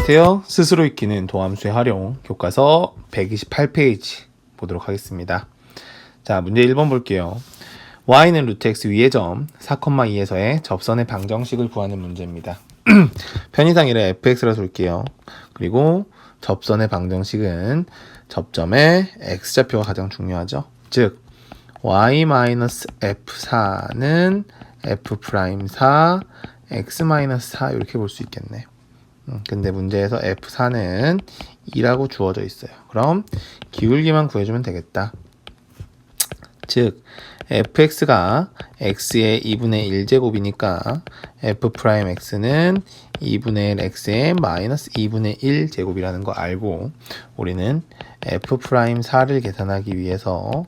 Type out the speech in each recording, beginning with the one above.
안녕하세요. 스스로 익히는 도함수의 활용 교과서 128페이지 보도록 하겠습니다. 자, 문제 1번 볼게요. y는 루트 x 위의 점 4,2에서의 접선의 방정식을 구하는 문제입니다. 편의상 이를 fx라 둘게요. 그리고 접선의 방정식은 접점의 x좌표가 가장 중요하죠. 즉 y-f4는 f'4 x-4 이렇게 볼 수 있겠네. 근데 문제에서 F4는 2라고 주어져 있어요. 그럼 기울기만 구해주면 되겠다. 즉 fx가 x의 2분의 1제곱이니까 f'x는 2분의 1 x의 마이너스 2분의 1 제곱이라는 거 알고 우리는 f'4를 계산하기 위해서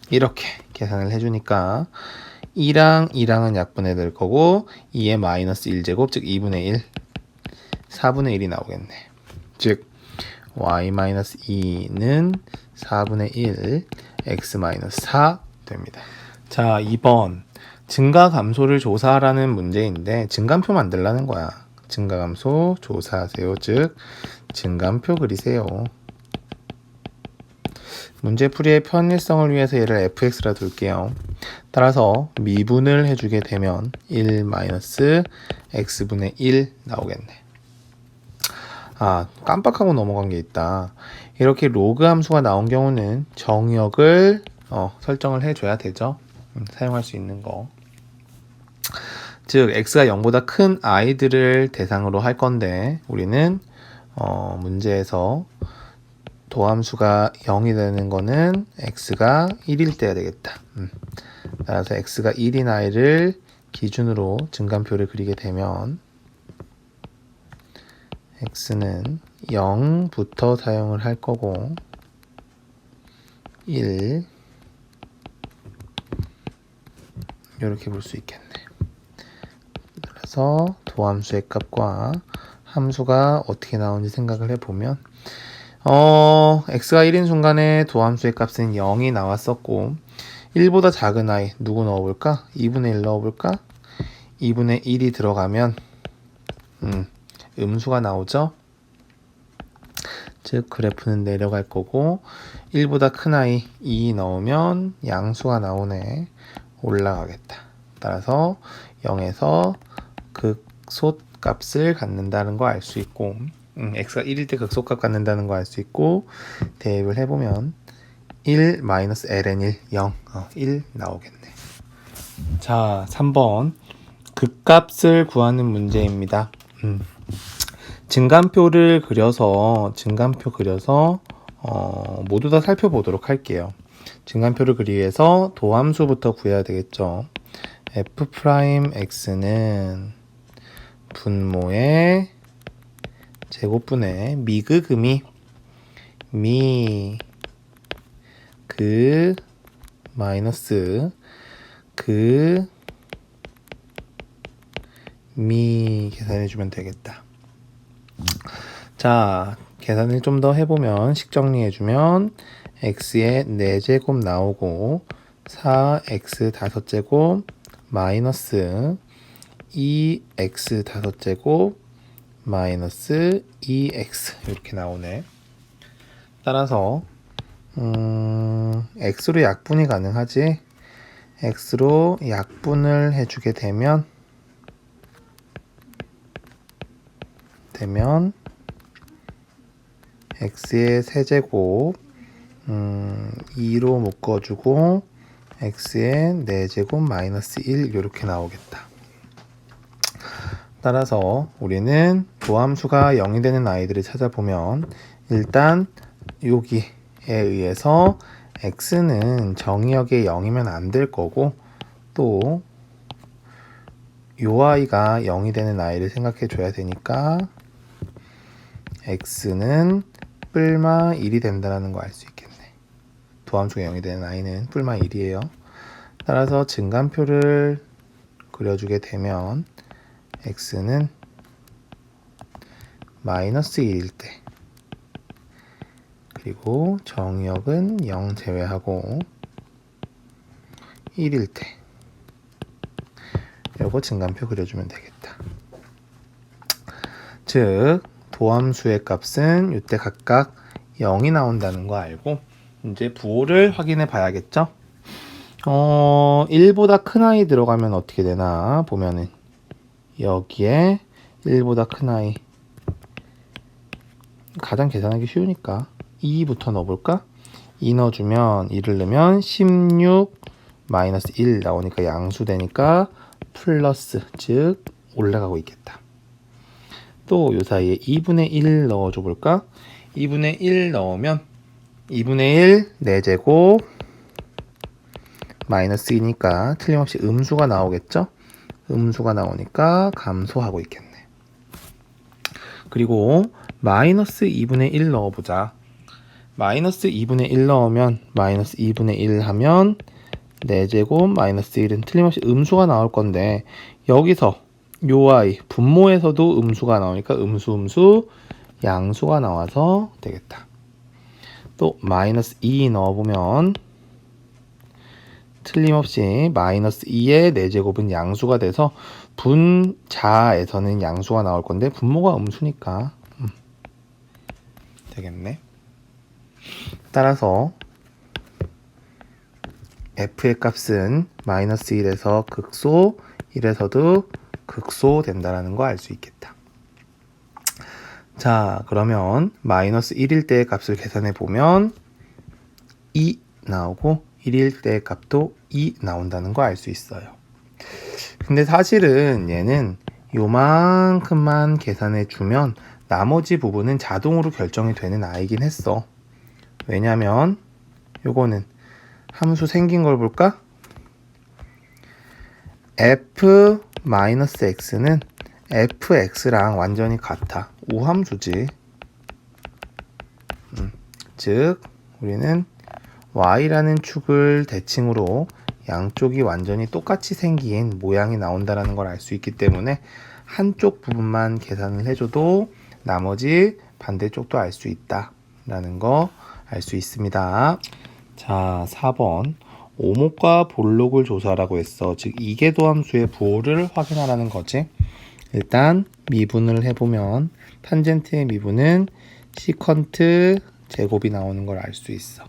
이렇게 계산을 해주니까 2랑 2랑은 약분해 될 거고 2의 마이너스 1제곱 즉 2분의 1 4분의 1이 나오겠네. 즉 y-2는 4분의 1 x-4 됩니다. 자, 2번 증가 감소를 조사하라는 문제인데 증감표 만들라는 거야. 증가 감소 조사하세요. 즉 증감표 그리세요. 문제 풀이의 편의성을 위해서 얘를 fx라 둘게요. 따라서 미분을 해주게 되면 1-x분의 1 나오겠네. 아, 깜빡하고 넘어간 게 있다. 이렇게 로그 함수가 나온 경우는 정의역을 설정을 해줘야 되죠. 사용할 수 있는 거. 즉 x가 0보다 큰 i들을 대상으로 할 건데 우리는 문제에서 도함수가 0이 되는 거는 x가 1일 때야 되겠다. 따라서 x가 1인 i를 기준으로 증감표를 그리게 되면 x는 0부터 사용을 할 거고 1 이렇게 볼 수 있겠네. 그래서 도함수의 값과 함수가 어떻게 나오는지 생각을 해보면 x가 1인 순간에 도함수의 값은 0이 나왔었고 1보다 작은 i 누구 넣어볼까? 2분의 1 넣어볼까? 2분의 1이 들어가면 음수가 나오죠? 즉 그래프는 내려갈 거고 1보다 큰 i 2 넣으면 양수가 나오네. 올라가겠다. 따라서 0에서 극소 값을 갖는다는 거 알 수 있고 x가 1일 때 극소값 갖는다는 거 알 수 있고 대입을 해보면 1-ln 1 0 1 나오겠네. 자, 3번 극값을 구하는 문제입니다. 증감표를 그려서 모두 다 살펴보도록 할게요. 증감표를 그리기 위해서 도함수부터 구해야 되겠죠. f'x는 분모의 제곱분의 미그금이 마이너스 계산해주면 되겠다. 자, 계산을 좀 더 해보면 식 정리해주면 x의 4제곱 나오고 4x 5제곱 마이너스 2x 5제곱 마이너스 2x 이렇게 나오네. 따라서 x로 약분이 가능하지. x로 약분을 해주게 되면 x의 세제곱 2로 묶어주고 x의 4제곱 마이너스 1 이렇게 나오겠다. 따라서 우리는 도함수가 0이 되는 아이들을 찾아보면 일단 여기에 의해서 x는 정의역에 0이면 안 될 거고 또 요 아이가 0이 되는 아이를 생각해 줘야 되니까 x는 뿔마 1이 된다는 거 알 수 있겠네. 도함수가 0이 되는 a는 뿔마 1이에요. 따라서 증감표를 그려주게 되면 x는 마이너스 1일 때 그리고 정의역은 0 제외하고 1일 때 요거 증간표 그려주면 되겠다. 즉 도함수의 값은 이때 각각 0이 나온다는 거 알고 이제 부호를 확인해 봐야겠죠. 1보다 큰 i 들어가면 어떻게 되나 보면은 여기에 1보다 큰 i 가장 계산하기 쉬우니까 2부터 넣어볼까? 2 넣어주면 2를 넣으면 16 마이너스 1 나오니까 양수되니까 플러스 즉 올라가고 있겠다. 또 요 사이에 2분의 1 넣어줘 볼까? 2분의 1 넣으면 2분의 1 4제곱 마이너스 2니까 틀림없이 음수가 나오겠죠? 음수가 나오니까 감소하고 있겠네. 그리고 마이너스 2분의 1 넣어보자. 마이너스 2분의 1 넣으면 마이너스 2분의 1 하면 4제곱 마이너스 1은 틀림없이 음수가 나올 건데 여기서 요 아이 분모에서도 음수가 나오니까 음수 양수가 나와서 되겠다. 또 마이너스 2 넣어보면 틀림없이 마이너스 2의 4제곱은 양수가 돼서 분자에서는 양수가 나올 건데 분모가 음수니까 되겠네. 따라서 f의 값은 마이너스 1에서 극소 1에서도 극소 된다는 거 알 수 있겠다. 자, 그러면 마이너스 1일 때의 값을 계산해 보면 2 나오고 1일 때의 값도 2 나온다는 거 알 수 있어요. 근데 사실은 얘는 요만큼만 계산해 주면 나머지 부분은 자동으로 결정이 되는 아이긴 했어. 왜냐면 요거는 함수 생긴 걸 볼까? f-x는 fx랑 완전히 같아. 우함수지. 즉 우리는 y라는 축을 대칭으로 양쪽이 완전히 똑같이 생긴 모양이 나온다는 걸 알 수 있기 때문에 한쪽 부분만 계산을 해줘도 나머지 반대쪽도 알 수 있다 라는 거 알 수 있습니다. 자, 4번 오목과 볼록을 조사하라고 했어. 즉 이계도함수의 부호를 확인하라는 거지. 일단 미분을 해보면 탄젠트의 미분은 시컨트 제곱이 나오는 걸 알 수 있어.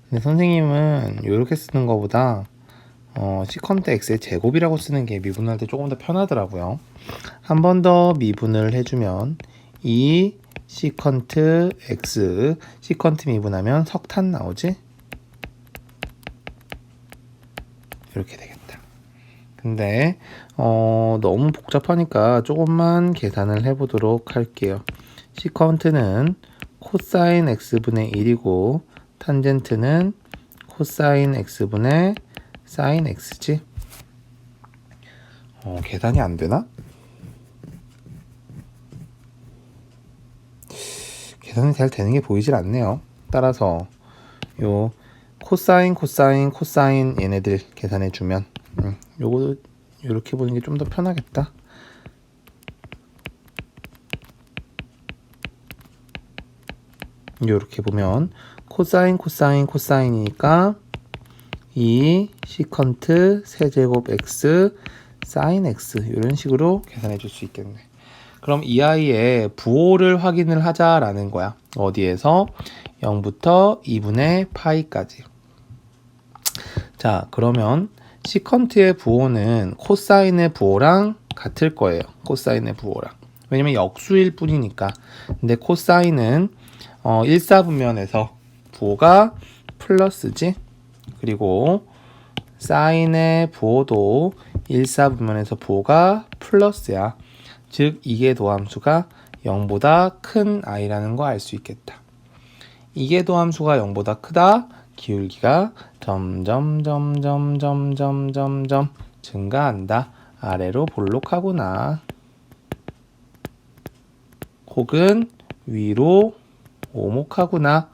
근데 선생님은 이렇게 쓰는 것보다 시컨트 x의 제곱이라고 쓰는 게 미분할 때 조금 더 편하더라고요. 한 번 더 미분을 해주면 이 시컨트 x 시컨트 미분하면 석탄 나오지? 이렇게 되겠다. 근데 너무 복잡하니까 조금만 계산을 해보도록 할게요. 시컨트는 코사인 x분의 1이고 탄젠트는 코사인 x분의 사인 x지. 계산이 안 되나? 계산이 잘 되는 게 보이질 않네요. 따라서 요 코사인 얘네들 계산해 주면 요거 이렇게 보는 게 좀 더 편하겠다. 이렇게 보면 코사인이니까 이 시컨트 세제곱 x 사인 x 이런 식으로 계산해 줄 수 있겠네. 그럼 이 아이의 부호를 확인을 하자라는 거야. 어디에서? 0부터 2분의 파이까지. 자, 그러면 시컨트의 부호는 코사인의 부호랑 같을 거예요. 코사인의 부호랑. 왜냐면 역수일 뿐이니까. 근데 코사인은 1사분면에서 부호가 플러스지. 그리고 사인의 부호도 1사분면에서 부호가 플러스야. 즉 이계도함수가 0보다 큰 i라는 거 알 수 있겠다. 이계도함수가 0보다 크다. 기울기가 점점 증가한다. 아래로 볼록하구나. 혹은 위로 오목하구나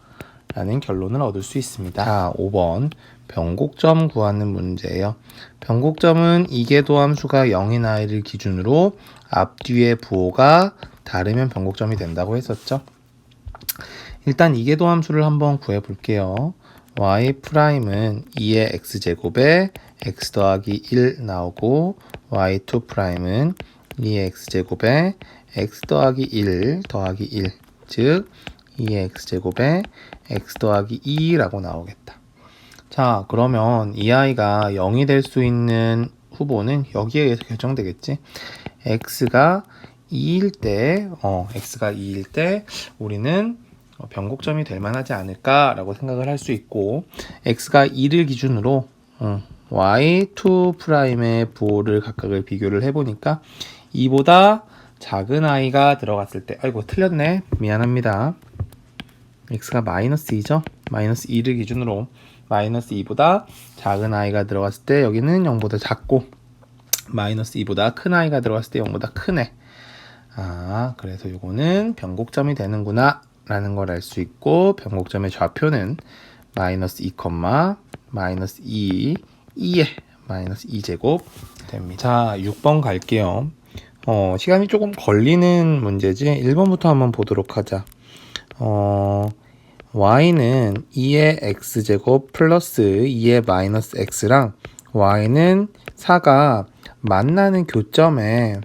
라는 결론을 얻을 수 있습니다. 자, 5번 변곡점 구하는 문제예요. 변곡점은 이계도함수가 0인 i를 기준으로 앞뒤의 부호가 다르면 변곡점이 된다고 했었죠. 일단 이계도함수를 한번 구해 볼게요. y 프라임은 2의 x제곱에 x 더하기 1 나오고 y2 프라임은 2의 x제곱에 x 더하기 1 더하기 1, 즉 2의 x제곱에 x 더하기 2라고 나오겠다. 자, 그러면 이 아이가 0이 될 수 있는 후보는 여기에 의해서 결정되겠지. x가 2일 때 우리는 변곡점이 될 만하지 않을까라고 생각을 할 수 있고, x가 2를 기준으로 y2 프라임의 부호를 각각을 비교를 해보니까 2보다 작은 아이가 들어갔을 때, 아이고 틀렸네, 미안합니다. x가 마이너스 2죠. 마이너스 2를 기준으로 마이너스 2보다 작은 아이가 들어갔을 때 여기는 0보다 작고, 마이너스 2보다 큰 아이가 들어갔을 때 0보다 크네. 그래서 이거는 변곡점이 되는구나 라는 걸 알 수 있고, 변곡점의 좌표는 마이너스 2, 마이너스 2의 마이너스 2제곱 됩니다. 자, 6번 갈게요. 시간이 조금 걸리는 문제지. 1번부터 한번 보도록 하자. y는 2의 x제곱 플러스 2의 마이너스 x랑 y는 4가 만나는 교점의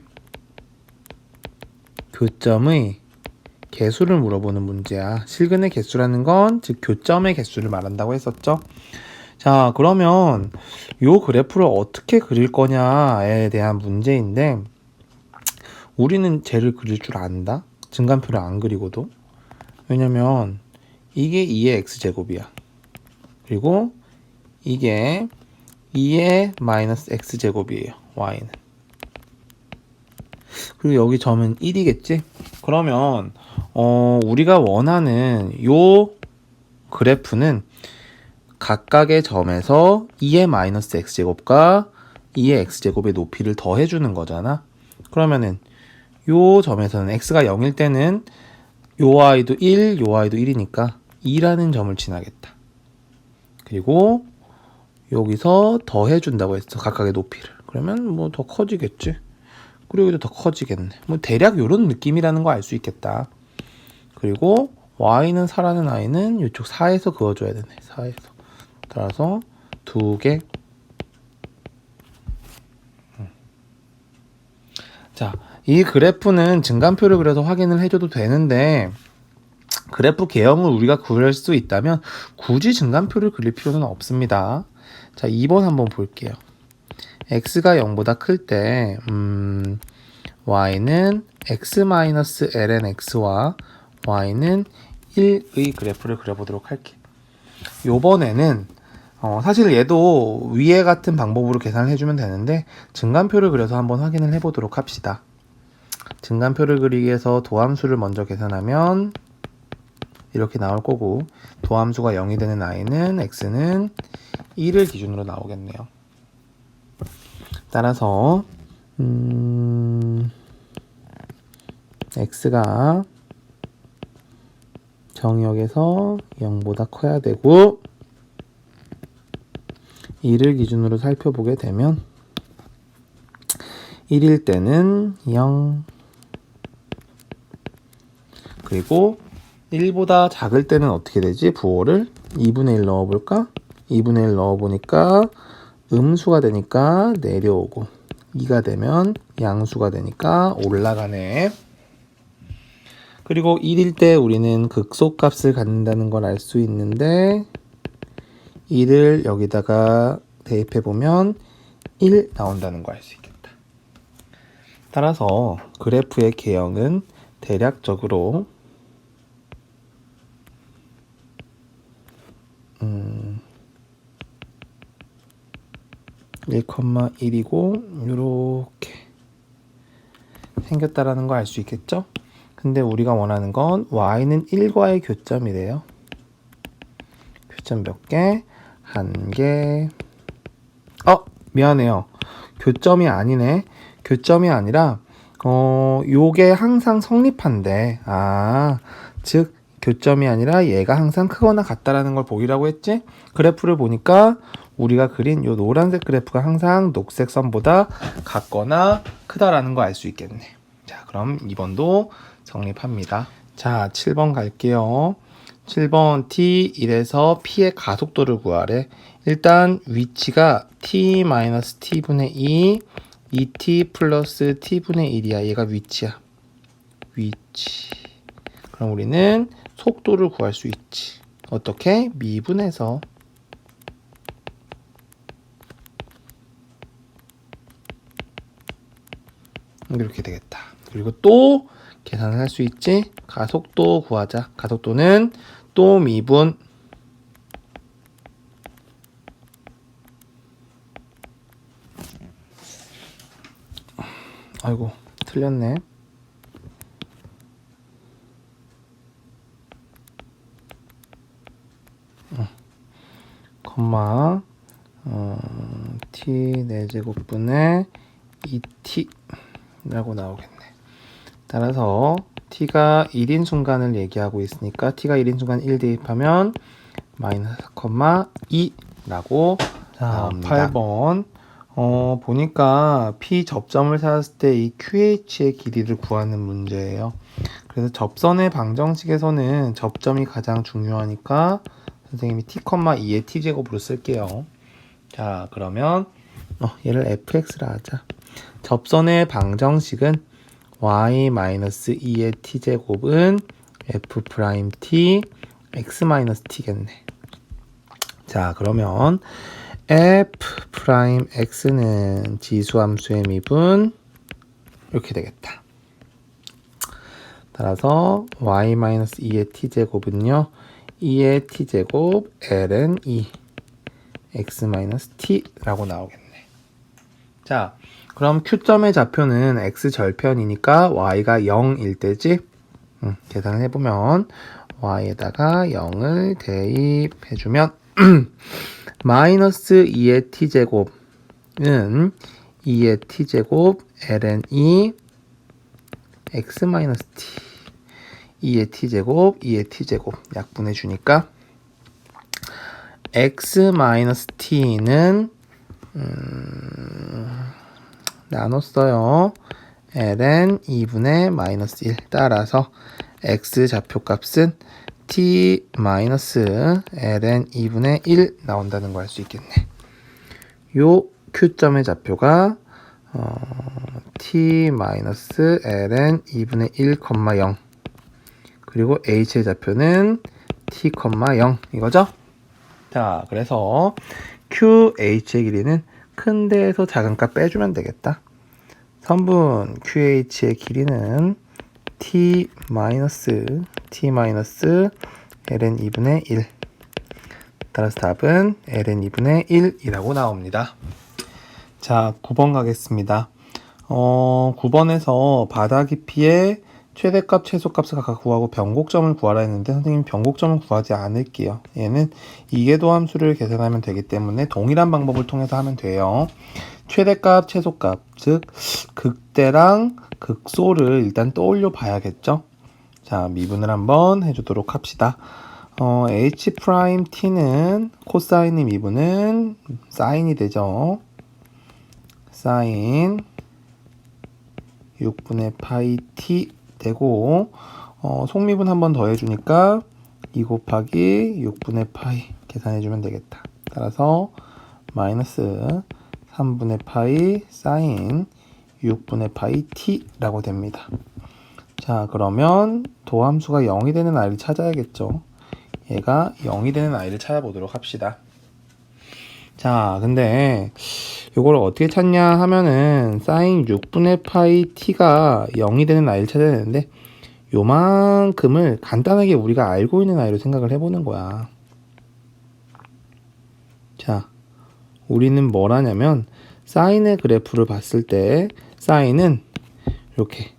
개수를 물어보는 문제야. 실근의 개수라는 건 즉 교점의 개수를 말한다고 했었죠. 자, 그러면 요 그래프를 어떻게 그릴 거냐에 대한 문제인데, 우리는 쟤를 그릴 줄 안다? 증간표를 안 그리고도. 왜냐면 이게 2의 x제곱이야. 그리고 이게 2의 마이너스 x제곱이에요. y는. 그리고 여기 점은 1이겠지? 그러면 우리가 원하는 요 그래프는 각각의 점에서 2의 마이너스 x제곱과 2의 x제곱의 높이를 더해주는 거잖아. 그러면은 요 점에서는 x가 0일 때는 요 y도 1, 요 y도 1이니까 2라는 점을 지나겠다. 그리고 여기서 더해준다고 했어. 각각의 높이를. 그러면 뭐 더 커지겠지. 그리고 여기도 더 커지겠네. 뭐 대략 요런 느낌이라는 거 알 수 있겠다. 그리고 y는 4라는 아이는 이쪽 4에서 그어줘야 되네. 4에서. 따라서 2개. 자, 이 그래프는 증간표를 그려서 확인을 해줘도 되는데, 그래프 개형을 우리가 그릴 수 있다면 굳이 증간표를 그릴 필요는 없습니다. 자, 2번 한번 볼게요. x가 0보다 클 때 y는 x-ln x와 y는 1의 그래프를 그려보도록 할게. 요번에는 사실 얘도 위에 같은 방법으로 계산을 해주면 되는데, 증간표를 그려서 한번 확인을 해보도록 합시다. 증간표를 그리기 위해서 도함수를 먼저 계산하면 이렇게 나올 거고, 도함수가 0이 되는 i는 x는 1을 기준으로 나오겠네요. 따라서 x가 정역에서 0보다 커야 되고, 2를 기준으로 살펴보게 되면 1일 때는 0, 그리고 1보다 작을 때는 어떻게 되지? 부호를 2분의 1 넣어볼까? 2분의 1 넣어보니까 음수가 되니까 내려오고, 2가 되면 양수가 되니까 올라가네. 그리고 1일 때 우리는 극소값을 갖는다는 걸 알 수 있는데, 1을 여기다가 대입해보면 1 나온다는 걸 알 수 있겠다. 따라서 그래프의 개형은 대략적으로 1,1이고 이렇게 생겼다라는 걸 알 수 있겠죠? 근데 우리가 원하는 건 y는 1과의 교점이래요. 교점 몇 개? 1개. 미안해요. 교점이 아니네. 교점이 아니라 요게 항상 성립한대. 즉 교점이 아니라 얘가 항상 크거나 같다라는 걸 보이라고 했지? 그래프를 보니까 우리가 그린 요 노란색 그래프가 항상 녹색 선보다 같거나 크다라는 거 알 수 있겠네. 자, 그럼 2번도 성립합니다. 자, 7번 갈게요. 7번 t1에서 p의 가속도를 구하래. 일단 위치가 t-t분의 2 2t 플러스 t분의 1이야. 얘가 위치야. 위치. 그럼 우리는 속도를 구할 수 있지. 어떻게? 미분해서. 이렇게 되겠다. 그리고 또 계산을 할 수 있지. 가속도 구하자. 가속도는 또 미분 아이고 틀렸네. 콤마 t 4제곱분의 2t 라고 나오겠네. 따라서 t가 1인 순간을 얘기하고 있으니까 t가 1인 순간 1 대입하면 마이너스 4,2 라고 나옵니다. 8번 보니까 p 접점을 찾았을 때 이 QH의 길이를 구하는 문제예요. 그래서 접선의 방정식에서는 접점이 가장 중요하니까 선생님이 t,2의 t제곱으로 쓸게요. 자, 그러면 얘를 fx라 하자. 접선의 방정식은 y-2의 t제곱은 f'(t) x-t겠네. 자, 그러면 f'x는 지수함수의 미분 이렇게 되겠다. 따라서 y-2의 t제곱은요 2의 t제곱 ln 2 x-t라고 나오겠네. 자, 그럼 Q점의 좌표는 x절편이니까 y가 0일 때지. 계산을 해보면 y에다가 0을 대입해주면 마이너스 2의 t제곱은 2의 t제곱 ln 2 x-t 2의 t제곱 2의 t제곱 약분해주니까 x-t는 나눴어요. ln 2분의 마이너스 1 따라서 x 좌표값은 t 마이너스 ln 2분의 1 나온다는 거 알 수 있겠네. 요 Q점의 좌표가 t 마이너스 ln 2분의 1, 0 그리고 h의 좌표는 t, 0 이거죠? 자, 그래서 QH의 길이는 큰 데에서 작은 값 빼주면 되겠다. 선분 QH의 길이는 t 마이너스 ln 2분의 1 따라서 답은 ln 2분의 1이라고 나옵니다. 자, 9번 가겠습니다. 9번에서 바다 깊이의 최대값, 최소값을 각각 구하고 변곡점을 구하라 했는데 선생님 변곡점을 구하지 않을게요. 얘는 이계도 함수를 계산하면 되기 때문에 동일한 방법을 통해서 하면 돼요. 최대값, 최소값, 즉 극대랑 극소를 일단 떠올려 봐야겠죠. 자, 미분을 한번 해주도록 합시다. H'T는 코사인의 미분은 사인이 되죠. 사인 6분의 파이 T 되고 속미분 한번 더 해주니까 2 곱하기 6분의 파이 계산해주면 되겠다. 따라서 마이너스 3분의 파이 사인 6분의 파이 t라고 됩니다. 자, 그러면 도함수가 0이 되는 아이를 찾아야겠죠. 얘가 0이 되는 아이를 찾아보도록 합시다. 자, 근데 이걸 어떻게 찾냐 하면은 사인 6분의 파이 t가 0이 되는 아이를 찾아야 되는데 요만큼을 간단하게 우리가 알고 있는 아이로 생각을 해보는 거야. 자, 우리는 뭘 하냐면 사인의 그래프를 봤을 때 사인은 이렇게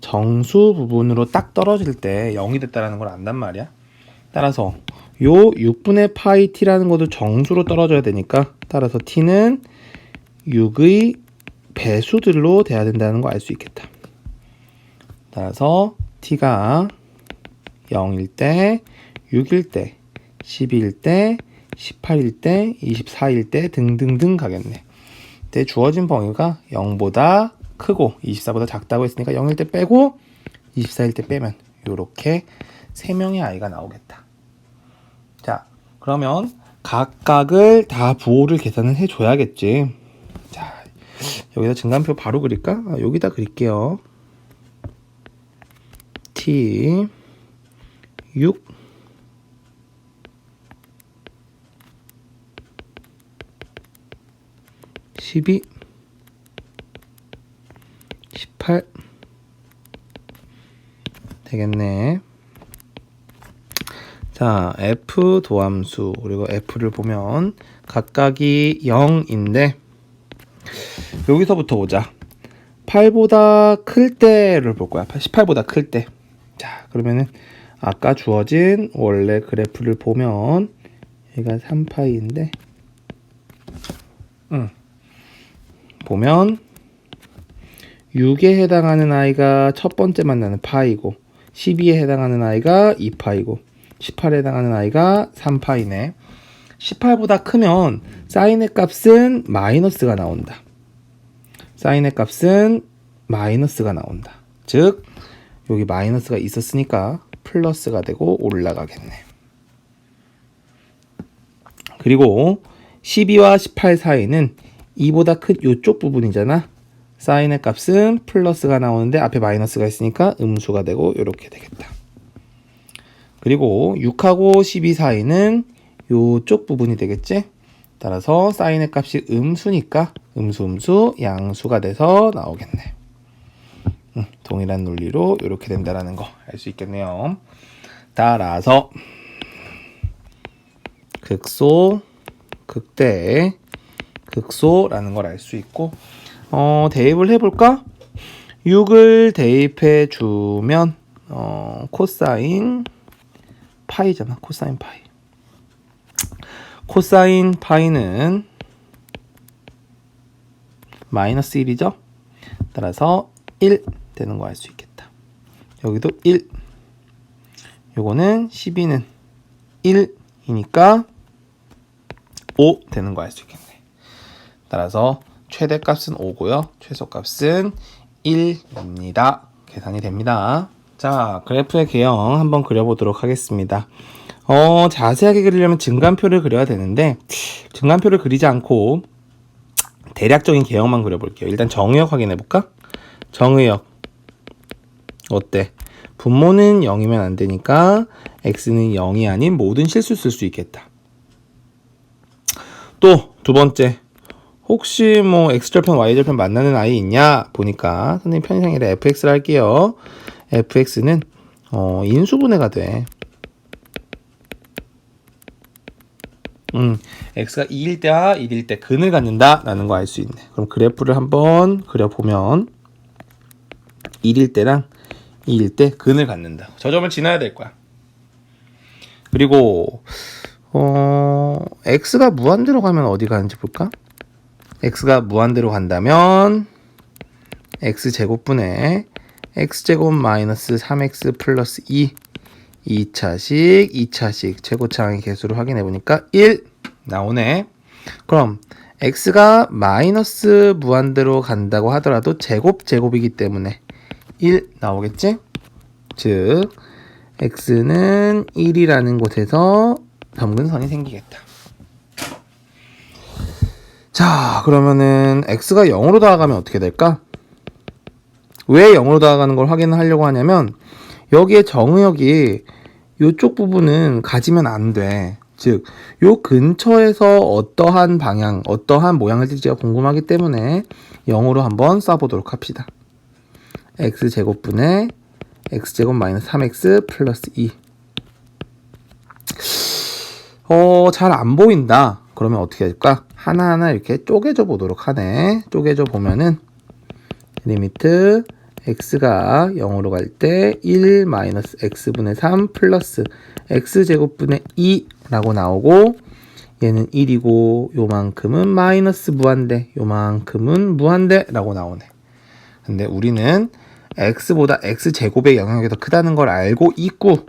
정수 부분으로 딱 떨어질 때 0이 됐다는 걸 안단 말이야. 따라서 요 6분의 파이 t라는 것도 정수로 떨어져야 되니까 따라서 t는 6의 배수들로 돼야 된다는 거 알 수 있겠다. 따라서 t가 0일 때, 6일 때, 12일 때, 18일 때, 24일 때 등등등 가겠네. 때 주어진 범위가 0보다 크고 24보다 작다고 했으니까 0일 때 빼고 24일 때 빼면 이렇게 3명의 아이가 나오겠다. 자, 그러면 각각을 다 부호를 계산을 해줘야겠지. 자, 여기다 증간표 바로 그릴까? 여기다 그릴게요. T 6 12 18 되겠네. 자, F 도함수 그리고 F를 보면 각각이 0인데 여기서부터 보자. 8보다 클 때를 볼 거야. 18보다 클 때. 자, 그러면은 아까 주어진 원래 그래프를 보면 얘가 3파이인데 보면 6에 해당하는 아이가 첫 번째 만나는 파이고 12에 해당하는 아이가 2파이고 18에 해당하는 아이가 3파이네. 18보다 크면 사인의 값은 마이너스가 나온다. 사인의 값은 마이너스가 나온다. 즉 여기 마이너스가 있었으니까 플러스가 되고 올라가겠네. 그리고 12와 18 사이는 2보다 큰 이쪽 부분이잖아. 사인의 값은 플러스가 나오는데 앞에 마이너스가 있으니까 음수가 되고 이렇게 되겠다. 그리고 6하고 12 사이는 이쪽 부분이 되겠지. 따라서 사인의 값이 음수니까 음수 양수가 돼서 나오겠네. 동일한 논리로 이렇게 된다라는 거 알 수 있겠네요. 따라서 극소, 극대, 극소라는 걸 알 수 있고 대입을 해볼까? 6을 대입해 주면 코사인 파이잖아. 코사인 파이. 코사인 파이는 마이너스 1이죠. 따라서 1 되는 거 알 수 있겠다. 여기도 1. 요거는 12는 1이니까 5 되는 거 알 수 있겠네. 따라서 최대값은 5고요. 최소값은 1입니다. 계산이 됩니다. 자, 그래프의 개형 한번 그려보도록 하겠습니다. 자세하게 그리려면 증간표를 그려야 되는데 증간표를 그리지 않고 대략적인 개형만 그려볼게요. 일단 정의역 확인해볼까? 정의역 어때? 분모는 0이면 안 되니까 x는 0이 아닌 모든 실수 쓸 수 있겠다. 또 두 번째, 혹시 뭐 x절편 y절편 만나는 아이 있냐 보니까 선생님 편의상이라 fx를 할게요. fx는 인수분해가 돼. x가 2일 때와 1일 때 근을 갖는다 라는 거 알 수 있네. 그럼 그래프를 한번 그려보면 1일 때랑 2일 때 근을 갖는다. 저 점을 지나야 될 거야. 그리고 x가 무한대로 가면 어디 가는지 볼까? x가 무한대로 간다면 x제곱분의 x제곱 마이너스 3x 플러스 2차식 최고차항의 개수를 확인해 보니까 1 나오네. 그럼 x가 마이너스 무한대로 간다고 하더라도 제곱이기 때문에 1 나오겠지? 즉 x는 1이라는 곳에서 점근선이 생기겠다. 자, 그러면은 x가 0으로 다가가면 어떻게 될까? 왜 0으로 다가가는 걸 확인하려고 하냐면 여기에 정의역이 이쪽 부분은 가지면 안 돼. 즉, 요 근처에서 어떠한 방향, 어떠한 모양을 띌지가 궁금하기 때문에 0으로 한번 써보도록 합시다. x제곱분의 x제곱 마이너스 3x 플러스 2. 잘 안 보인다. 그러면 어떻게 할까? 하나하나 이렇게 쪼개져 보도록 하네. 쪼개져 보면은 리미트 x가 0으로 갈 때 1 마이너스 x분의 3 플러스 x제곱분의 2라고 나오고 얘는 1이고 요만큼은 마이너스 무한대 요만큼은 무한대라고 나오네. 근데 우리는 x보다 x제곱의 영역이 더 크다는 걸 알고 있고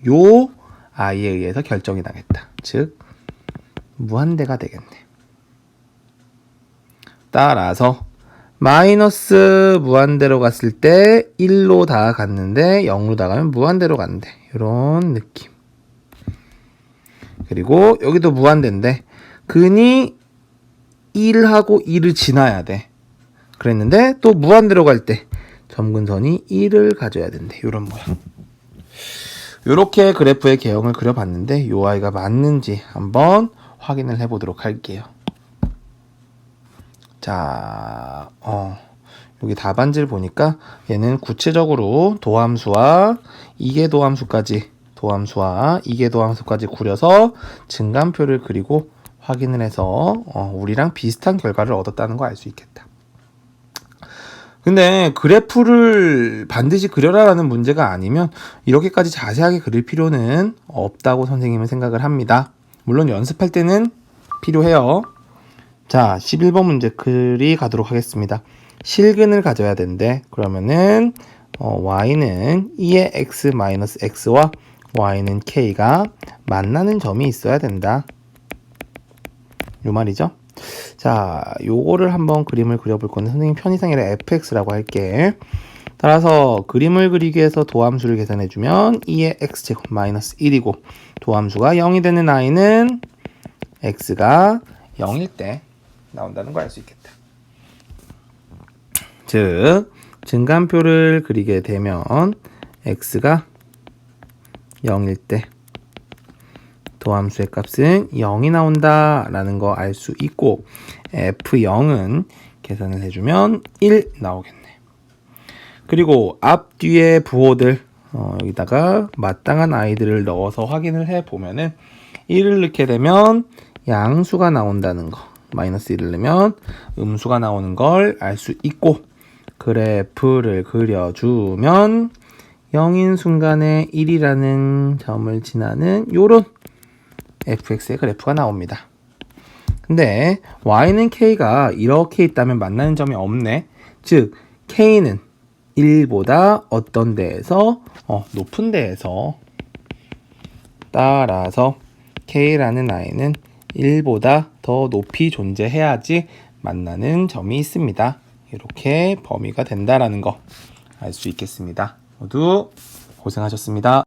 요 i에 의해서 결정이 나겠다. 즉 무한대가 되겠네. 따라서 마이너스 무한대로 갔을 때 1로 다 갔는데 0으로 다 가면 무한대로 간대. 이런 느낌. 그리고 여기도 무한대인데 근이 1하고 2를 지나야 돼. 그랬는데 또 무한대로 갈 때 점근선이 1을 가져야 된대. 이런 모양. 이렇게 그래프의 개형을 그려봤는데 이 아이가 맞는지 한번 확인을 해보도록 할게요. 자, 여기 답안지를 보니까 얘는 구체적으로 도함수와 이계도함수까지 구려서 증감표를 그리고 확인을 해서 우리랑 비슷한 결과를 얻었다는 거 알 수 있겠다. 근데 그래프를 반드시 그려라라는 문제가 아니면 이렇게까지 자세하게 그릴 필요는 없다고 선생님은 생각을 합니다. 물론 연습할 때는 필요해요. 자, 11번 문제 그리 가도록 하겠습니다. 실근을 가져야 되는데 그러면은 y는 2의 x-x와 y는 k가 만나는 점이 있어야 된다. 요 말이죠. 자, 요거를 한번 그림을 그려볼 건데 선생님 편의상 아니라 fx라고 할게. 따라서 그림을 그리기 위해서 도함수를 계산해주면 2의 x제곱 마이너스 1이고 도함수가 0이 되는 i는 x가 0일 때 나온다는 걸 알 수 있겠다. 즉 증감표를 그리게 되면 x가 0일 때 도함수의 값은 0이 나온다라는 거 알 수 있고 f0은 계산을 해주면 1 나오겠네. 그리고 앞뒤의 부호들 여기다가 마땅한 아이들을 넣어서 확인을 해보면은 1을 넣게 되면 양수가 나온다는 거, 마이너스 1을 넣으면 음수가 나오는 걸 알 수 있고 그래프를 그려주면 0인 순간에 1이라는 점을 지나는 요런 fx의 그래프가 나옵니다. 근데 y는 k가 이렇게 있다면 만나는 점이 없네. 즉 k는 1보다 어떤 데에서 높은 데에서 따라서 k라는 i는 1보다 더 높이 존재해야지 만나는 점이 있습니다. 이렇게 범위가 된다라는 거 알 수 있겠습니다. 모두 고생하셨습니다.